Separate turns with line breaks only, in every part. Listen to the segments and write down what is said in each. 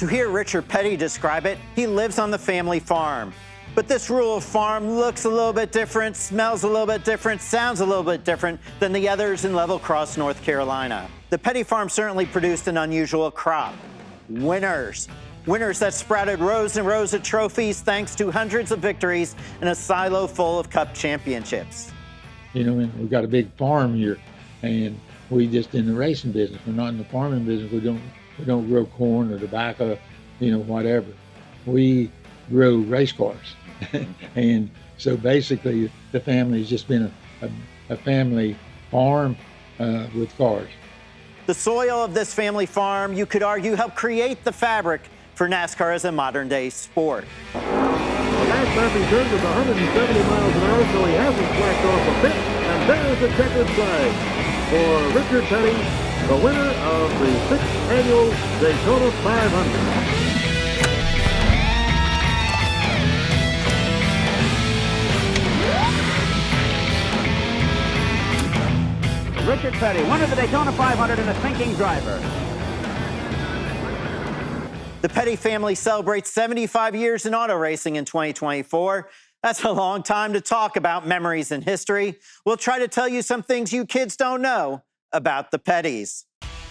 To hear Richard Petty describe it, he lives on the family farm. But this rural farm looks a little bit different, smells a little bit different, sounds a little bit different than the others in Level Cross, North Carolina. The Petty farm certainly produced an unusual crop. Winners. Winners that sprouted rows and rows of trophies thanks to hundreds of victories and a silo full of cup championships.
You know, and we got a big farm here, and we just in the racing business. We're not in the farming business. We don't grow corn or tobacco, you know, whatever. We grow race cars. And so basically the family's just been a family farm with cars.
The soil of this family farm, you could argue, helped create the fabric for NASCAR as a modern-day sport.
The last lap he turned was 170 miles an hour, so he hasn't slacked off a bit. And there's the checkered flag for Richard Petty, the winner of the 6th annual Daytona 500.
Richard Petty, winner of the Daytona 500 and a thinking driver.
The Petty family celebrates 75 years in auto racing in 2024. That's a long time to talk about memories and history. We'll try to tell you some things you kids don't know about the Pettys.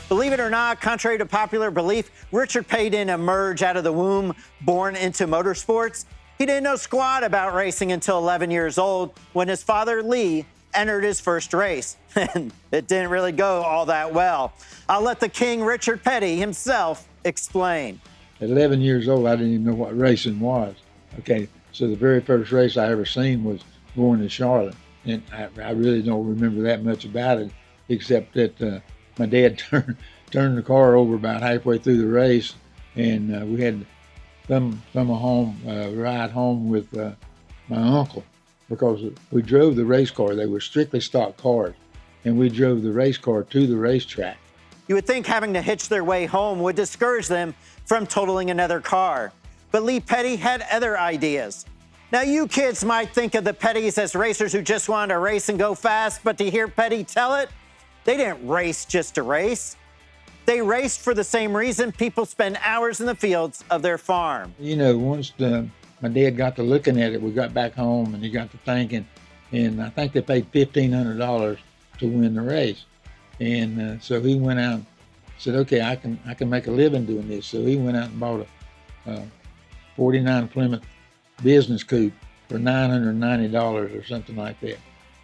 Believe it or not, contrary to popular belief, Richard Petty didn't emerge out of the womb born into motorsports. He didn't know squat about racing until 11 years old when his father, Lee, entered his first race. And it didn't really go all that well. I'll let the king, Richard Petty, himself explain.
At 11 years old, I didn't even know what racing was. Okay, so the very first race I ever seen was going to Charlotte. And I really don't remember that much about it, except that my dad turned the car over about halfway through the race, and we had come home, ride home with my uncle, because we drove the race car. They were strictly stock cars, and we drove the race car to the racetrack.
You would think having to hitch their way home would discourage them from totaling another car. But Lee Petty had other ideas. Now, you kids might think of the Pettys as racers who just wanted to race and go fast, but to hear Petty tell it, they didn't race just to race. They raced for the same reason people spend hours in the fields of their farm.
You know, once my dad got to looking at it, we got back home and he got to thinking, and I think they paid $1,500 to win the race. And so he went out and said, okay, I can make a living doing this. So he went out and bought a 49 Plymouth business coupe for $990 or something like that.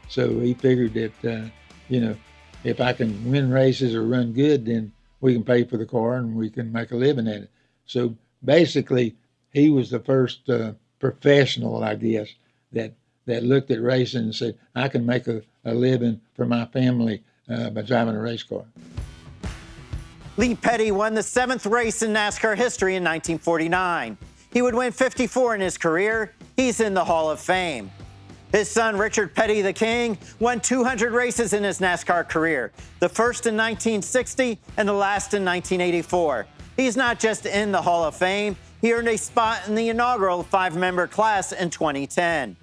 So he figured that, you know, if I can win races or run good, then we can pay for the car and we can make a living at it. So basically, he was the first professional, I guess, that looked at racing and said, I can make a living for my family by driving a race car.
Lee Petty won the 7th race in NASCAR history in 1949. He would win 54 in his career. He's in the Hall of Fame. His son, Richard Petty, the King, won 200 races in his NASCAR career, the first in 1960 and the last in 1984. He's not just in the Hall of Fame, he earned a spot in the inaugural 5-member class in 2010.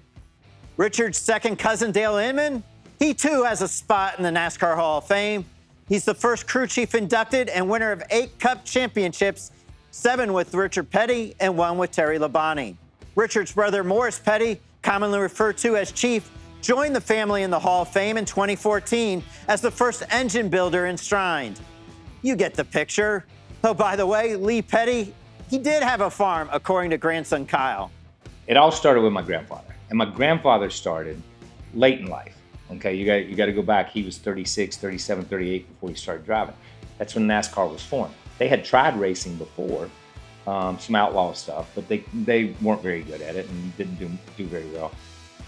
Richard's second cousin, Dale Inman, he too has a spot in the NASCAR Hall of Fame. He's the first crew chief inducted and winner of 8 Cup championships, 7 with Richard Petty and 1 with Terry Labonte. Richard's brother, Morris Petty, commonly referred to as Chief, joined the family in the Hall of Fame in 2014 as the first engine builder enshrined. You get the picture. Oh, by the way, Lee Petty, he did have a farm, according to grandson Kyle.
It all started with my grandfather, and my grandfather started late in life. Okay, you got to go back. He was 36, 37, 38 before he started driving. That's when NASCAR was formed. They had tried racing before, some outlaw stuff, but they weren't very good at it and didn't do very well.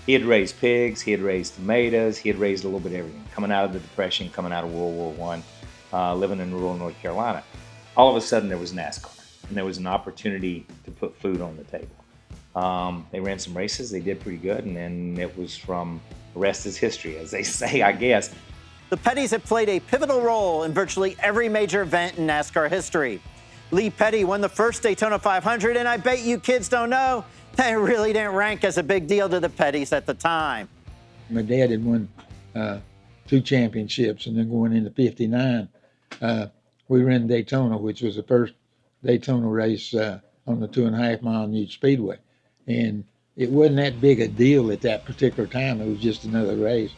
He had raised pigs, he had raised tomatoes, he had raised a little bit of everything, coming out of the Depression, coming out of World War I, living in rural North Carolina. All of a sudden there was NASCAR, and there was an opportunity to put food on the table. They ran some races, they did pretty good, and then it was from the rest is history, as they say, I guess.
The Pettys have played a pivotal role in virtually every major event in NASCAR history. Lee Petty won the first Daytona 500, and I bet you kids don't know, that really didn't rank as a big deal to the Pettys at the time.
My dad had won 2 championships, and then going into '59, we ran Daytona, which was the first Daytona race on the 2.5 mile Nude Speedway. And it wasn't that big a deal at that particular time. It was just another race,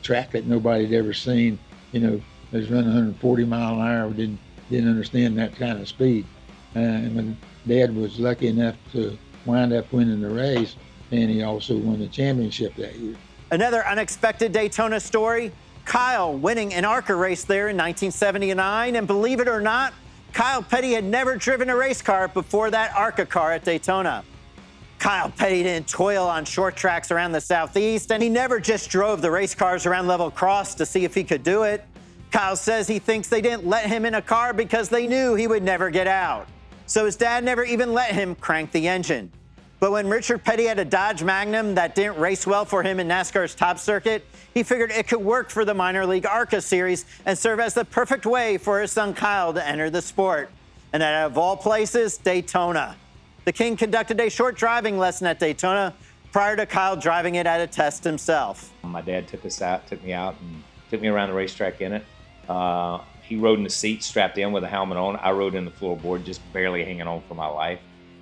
track that nobody had ever seen. You know, they was running 140 mile an hour. Didn't understand that kind of speed. And my dad was lucky enough to wind up winning the race, and he also won the championship that year.
Another unexpected Daytona story, Kyle winning an ARCA race there in 1979. And believe it or not, Kyle Petty had never driven a race car before that ARCA car at Daytona. Kyle Petty didn't toil on short tracks around the Southeast, and he never just drove the race cars around Level Cross to see if he could do it. Kyle says he thinks they didn't let him in a car because they knew he would never get out. So his dad never even let him crank the engine. But when Richard Petty had a Dodge Magnum that didn't race well for him in NASCAR's top circuit, he figured it could work for the minor league ARCA series and serve as the perfect way for his son Kyle to enter the sport. And out of all places, Daytona. The King conducted a short driving lesson at Daytona prior to Kyle driving it at a test himself.
My dad took me out and took me around the racetrack in it. He rode in the seat, strapped in with a helmet on. I rode in the floorboard, just barely hanging on for my life.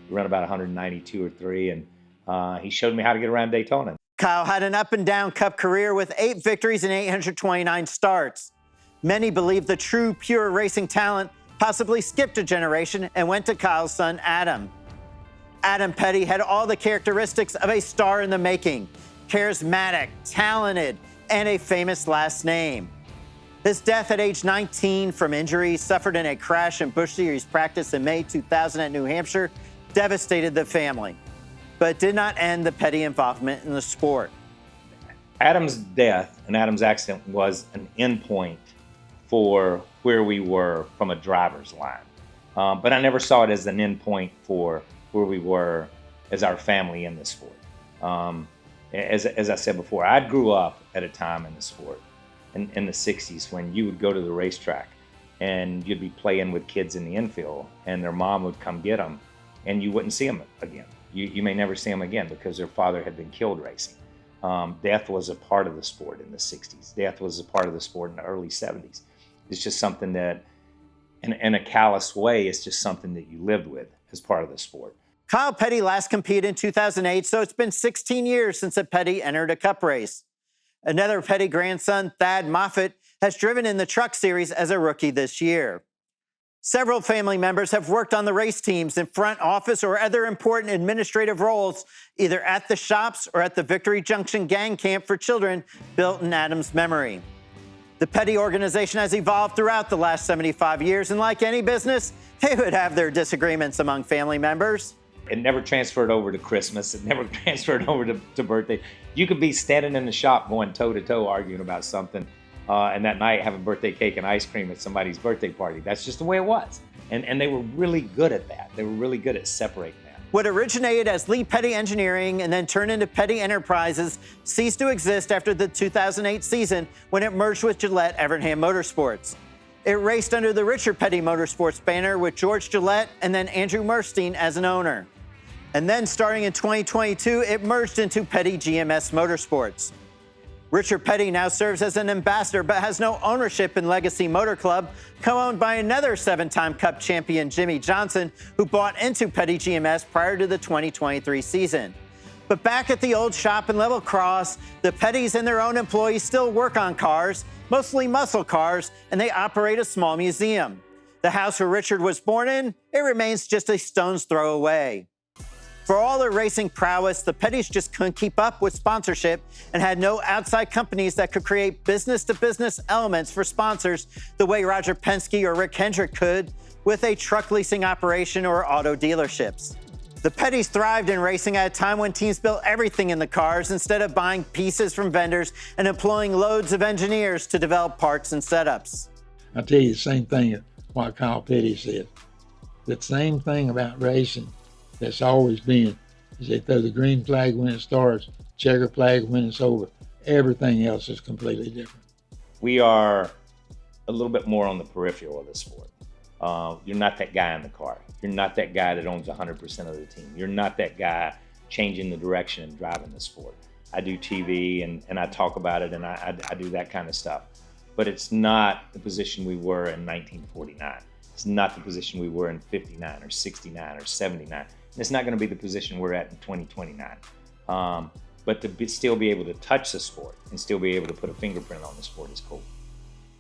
We ran about 192 or 3, and he showed me how to get around Daytona.
Kyle had an up and down Cup career with 8 victories and 829 starts. Many believe the true, pure racing talent possibly skipped a generation and went to Kyle's son, Adam. Adam Petty had all the characteristics of a star in the making: charismatic, talented, and a famous last name. His death at age 19 from injuries suffered in a crash in Busch Series practice in May 2000 at New Hampshire devastated the family, but it did not end the Petty involvement in the sport.
Adam's death and Adam's accident was an endpoint for where we were from a driver's line. But I never saw it as an endpoint for where we were as our family in the sport. As I said before, I grew up at a time in the sport, in the 60s, when you would go to the racetrack and you'd be playing with kids in the infield and their mom would come get them and you wouldn't see them again. You may never see them again because their father had been killed racing. Death was a part of the sport in the 60s. Death was a part of the sport in the early 70s. It's just something that, in a callous way, it's just something that you lived with as part of the sport.
Kyle Petty last competed in 2008, so it's been 16 years since a Petty entered a Cup race. Another Petty grandson, Thad Moffitt, has driven in the Truck Series as a rookie this year. Several family members have worked on the race teams in front office or other important administrative roles, either at the shops or at the Victory Junction Gang Camp for Children built in Adam's memory. The Petty organization has evolved throughout the last 75 years, and like any business, they would have their disagreements among family members.
It never transferred over to Christmas. It never transferred over to birthday. You could be standing in the shop going toe-to-toe arguing about something, and that night having birthday cake and ice cream at somebody's birthday party. That's just the way it was. And they were really good at that. They were really good at separating that.
What originated as Lee Petty Engineering and then turned into Petty Enterprises ceased to exist after the 2008 season when it merged with Gillette Evernham Motorsports. It raced under the Richard Petty Motorsports banner with George Gillette and then Andrew Murstein as an owner. And then starting in 2022, it merged into Petty GMS Motorsports. Richard Petty now serves as an ambassador but has no ownership in Legacy Motor Club, co-owned by another 7-time Cup champion Jimmy Johnson, who bought into Petty GMS prior to the 2023 season. But back at the old shop in Level Cross, the Pettys and their own employees still work on cars, mostly muscle cars, and they operate a small museum. The house where Richard was born in, it remains just a stone's throw away. For all their racing prowess, the Pettys just couldn't keep up with sponsorship and had no outside companies that could create business-to-business elements for sponsors the way Roger Penske or Rick Hendrick could with a truck leasing operation or auto dealerships. The Pettys thrived in racing at a time when teams built everything in the cars instead of buying pieces from vendors and employing loads of engineers to develop parts and setups.
I'll tell you the same thing that what Kyle Petty said. The same thing about racing that's always been is they throw the green flag when it starts, checker flag when it's over. Everything else is completely different.
We are a little bit more on the peripheral of the sport. You're not that guy in the car. You're not that guy that owns 100% of the team. You're not that guy changing the direction and driving the sport. I do TV and I talk about it and I do that kind of stuff. But it's not the position we were in 1949. It's not the position we were in 59 or 69 or 79. And it's not going to be the position we're at in 2029. But to still be able to touch the sport and still be able to put a fingerprint on the sport is cool.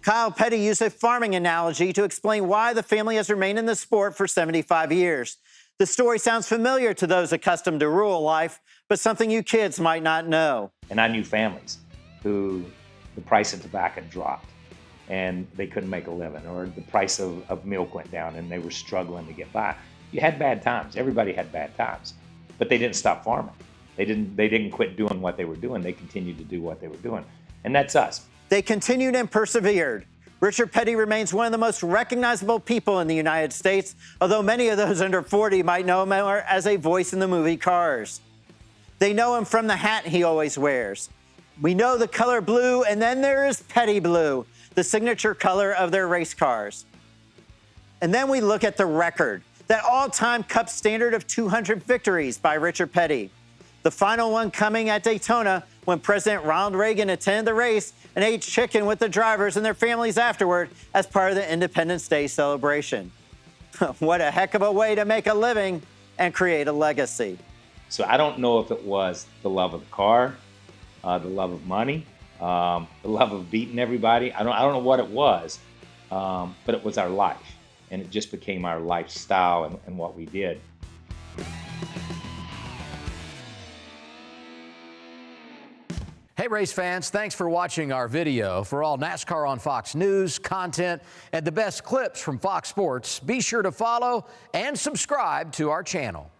Kyle Petty used a farming analogy to explain why the family has remained in the sport for 75 years. The story sounds familiar to those accustomed to rural life, but something you kids might not know.
And I knew families who the price of tobacco dropped and they couldn't make a living, or the price of milk went down and they were struggling to get by. You had bad times. Everybody had bad times, but they didn't stop farming. They didn't quit doing what they were doing. They continued to do what they were doing. And that's us.
They continued and persevered. Richard Petty remains one of the most recognizable people in the United States, although many of those under 40 might know him more as a voice in the movie Cars. They know him from the hat he always wears. We know the color blue, and then there is Petty Blue, the signature color of their race cars. And then we look at the record, that all-time Cup standard of 200 victories by Richard Petty. The final one coming at Daytona when President Ronald Reagan attended the race and ate chicken with the drivers and their families afterward as part of the Independence Day celebration. What a heck of a way to make a living and create a legacy.
So I don't know if it was the love of the car, the love of money, the love of beating everybody. I don't know what it was, but it was our life, and it just became our lifestyle and what we did.
Hey race fans, thanks for watching our video. For all NASCAR on Fox News, content, and the best clips from Fox Sports, be sure to follow and subscribe to our channel.